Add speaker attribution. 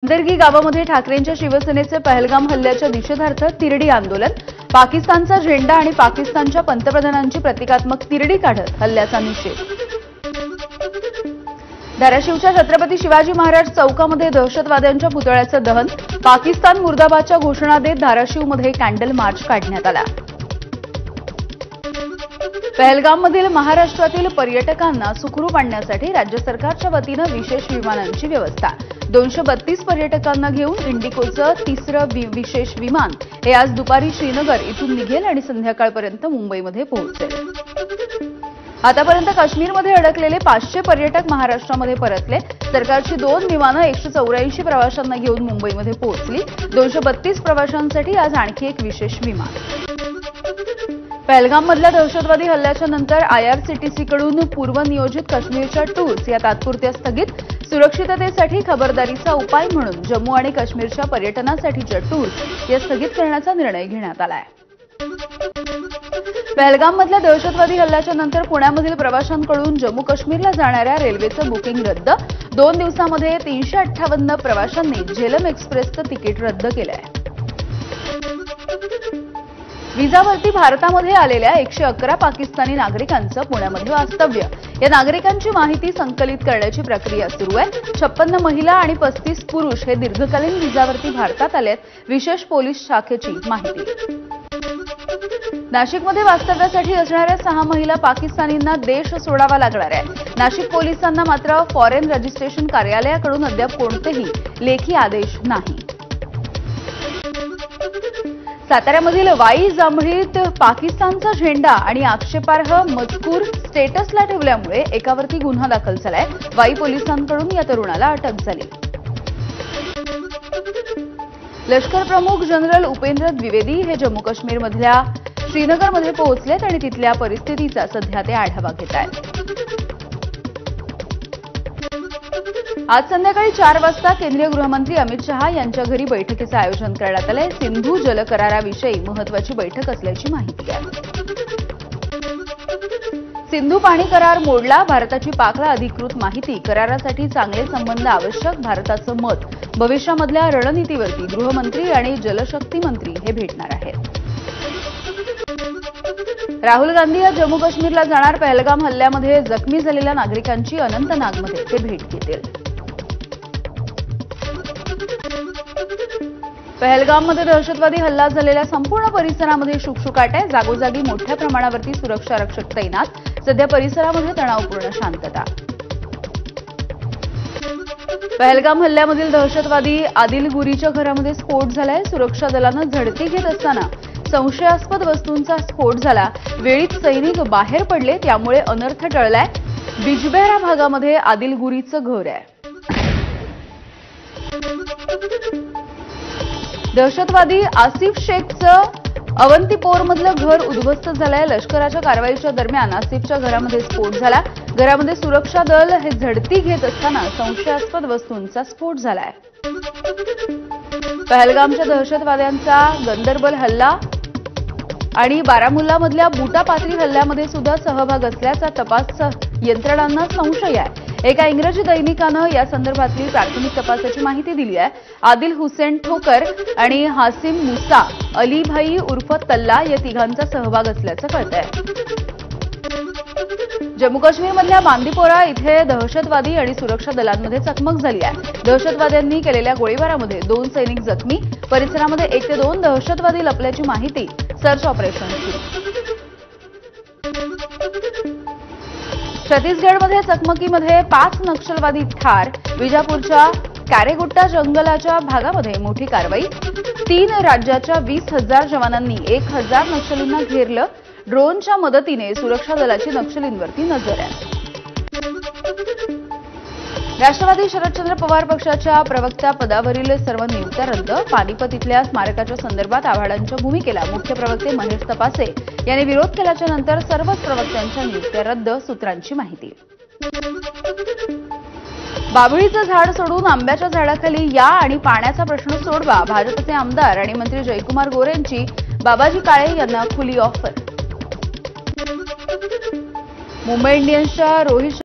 Speaker 1: इंदरगी गावामध्ये ठाकरेंच्या शिवसेनेचे पहलगाम हल्ल्याच्या निषेधार्थ तिरडी आंदोलन, पाकिस्तानचा झेंडा आणि पाकिस्तानच्या पंतप्रधानांची प्रतिकात्मक तिरडी काढत हल्ल्याचा निषेध। धाराशिवच्या छत्रपती शिवाजी महाराज चौकामध्ये दहशतवाद्यांच्या पुतळ्याचं दहन, पाकिस्तान मुर्दाबादच्या घोषणा देत धाराशिवमध्ये कॅन्डल मार्च काढण्यात आला। पहलगाममधील महाराष्ट्रातील पर्यटकांना सुखरूप आणण्यासाठी राज्य सरकारच्या वतीनं विशेष विमानांची व्यवस्था। 232 पर्यटकांना घेऊन इंडिकोचं तिसरं विशेष विमान हे आज दुपारी श्रीनगर इथून निघेल आणि संध्याकाळपर्यंत मुंबईमध्ये पोहोचेल। आतापर्यंत काश्मीरमध्ये अडकलेले 500 पर्यटक महाराष्ट्रामध्ये परतले। सरकारची 2 विमानं 184 प्रवाशांना घेऊन मुंबईमध्ये पोहोचली। 232 प्रवाशांसाठी आज आणखी एक विशेष विमान। पहलगाममधल्या दहशतवादी हल्ल्याच्या नंतर आयआरसीटीसीकडून पूर्वनियोजित काश्मीरच्या टूर्स या तात्पुरत्या स्थगित। सुरक्षिततेसाठी खबरदारीचा उपाय म्हणून जम्मू आणि काश्मीरच्या पर्यटनासाठीच्या टूर्स या स्थगित करण्याचा निर्णय घेण्यात आलाय। पहलगाममधल्या दहशतवादी हल्ल्याच्या नंतर पुण्यामधील प्रवाशांकडून जम्मू काश्मीरला जाणाऱ्या रेल्वेचं बुकिंग रद्द। 2 दिवसांमध्ये 358 प्रवाशांनी झेलम एक्सप्रेसचं तिकीट रद्द केलंय। विजावरती भारतामध्ये आलेल्या 111 पाकिस्तानी नागरिकांचं पुण्यामध्ये वास्तव्य। या नागरिकांची माहिती संकलित करण्याची प्रक्रिया सुरू आहे। 56 महिला आणि 35 पुरुष हे दीर्घकालीन विजावरती भारतात आलेत, विशेष पोलीस शाखेची माहिती। नाशिकमध्ये वास्तव्यासाठी असणाऱ्या 6 महिला पाकिस्तानींना देश सोडावा लागणार आहे। नाशिक पोलिसांना मात्र फॉरेन रजिस्ट्रेशन कार्यालयाकडून अद्याप कोणतेही लेखी आदेश नाही। साताऱ्यामधील वाई जांभळीत पाकिस्तानचा झेंडा आणि आक्षेपार्ह मजकूर स्टेटसला ठेवल्यामुळे एकावरती गुन्हा दाखल झालाय। वाई पोलिसांकडून या तरुणाला अटक झाली। लष्कर प्रमुख जनरल उपेंद्र द्विवेदी हे जम्मू काश्मीरमधल्या श्रीनगरमध्ये पोहोचलेत आणि तिथल्या परिस्थितीचा सध्या ते आढावा घेत आहेत। आज संध्याकाळी 4 वाजता केंद्रीय गृहमंत्री अमित शहा यांच्या घरी बैठकीचं आयोजन करण्यात आलंय। सिंधू जल कराराविषयी महत्त्वाची बैठक असल्याची माहिती आहे। सिंधू पाणी करार मोडला, भारताची पाकला अधिकृत माहिती, करारासाठी चांगले संबंध आवश्यक, भारताचं मत, भविष्यामधल्या रणनीतीवरती गृहमंत्री आणि जलशक्ती मंत्री हे भेटणार आहेत। राहुल गांधी आज जम्मू काश्मीरला जाणार। पहलगाम हल्ल्यामध्ये जखमी झालेल्या नागरिकांची अनंतनागमध्ये ते भेट घेतील। पहलगाममध्ये दहशतवादी हल्ला झालेल्या संपूर्ण परिसरामध्ये शुकशुकाट आहे। जागोजागी मोठ्या प्रमाणावरती सुरक्षा रक्षक तैनात। सध्या परिसरामध्ये तणावपूर्ण शांतता। पहलगाम हल्ल्यामधील दहशतवादी आदिल गुरीच्या घरामध्ये स्फोट झालाय। सुरक्षा दलानं झडती घेत असताना संशयास्पद वस्तूंचा स्फोट झाला। वेळीच सैनिक बाहेर पडले, त्यामुळे अनर्थ टळलाय। बिजबेहरा भागामध्ये आदिल गुरीचं घर आहे। दहशतवादी आसिफ शेखचं अवंतीपोरमधलं घर उद्ध्वस्त झालंय। लष्कराच्या कारवाईच्या दरम्यान आसिफच्या घरामध्ये स्फोट झाला। घरामध्ये सुरक्षा दल हे झडती घेत असताना संशयास्पद वस्तूंचा स्फोट झालाय। पहलगामच्या दहशतवाद्यांचा गंदरबल हल्ला आणि बारामुल्लामधल्या बुटापात्री हल्ल्यामध्ये सुद्धा सहभाग असल्याचा तपास यंत्रणांना संशय आहे। एका इंग्रजी दैनिकानं या संदर्भातली प्राथमिक तपासाची माहिती दिली आहे। आदिल हुसेन ठोकर आणि हासिम मुसा अलीभाई उर्फ तल्ला या तिघांचा सहभाग असल्याचं कळतंय। जम्मू काश्मीरमधल्या बांदीपोरा इथे दहशतवादी आणि सुरक्षा दलांमध्ये चकमक झाली आहे। दहशतवाद्यांनी केलेल्या गोळीबारामध्ये 2 सैनिक जखमी। परिसरामध्ये 1 ते 2 दहशतवादी लपल्याची माहिती। सर्च ऑपरेशन सुरू। छत्तीसगडमध्ये चकमकीमध्ये 5 नक्षलवादी ठार। विजापूरच्या कारेगुट्टा जंगलाच्या भागामध्ये मोठी कारवाई। 3 राज्याच्या 20,000 जवानांनी 1,000 नक्षलींना घेरलं। ड्रोनच्या मदतीने सुरक्षा दलाची नक्षलींवरती नजर आहे। राष्ट्रवादी शरदचंद्र पवार पक्षाच्या प्रवक्त्या पदावरील सर्व नियुक्त्या रद्द। पानिपत इथल्या स्मारकाच्या संदर्भात आव्हाडांच्या भूमिकेला मुख्य प्रवक्ते महेश तपासे यांनी विरोध केल्याच्या नंतर सर्वच प्रवक्त्यांच्या नियुक्त्या रद्द, सूत्रांची माहिती। बाभळीचं झाड सोडून आंब्याच्या झाडाखाली या आणि पाण्याचा प्रश्न सोडवा, भाजपचे आमदार आणि मंत्री जयकुमार गोरेंची बाबाजी काळे यांना खुली ऑफर। मुंबई इंडियन्सच्या रोहित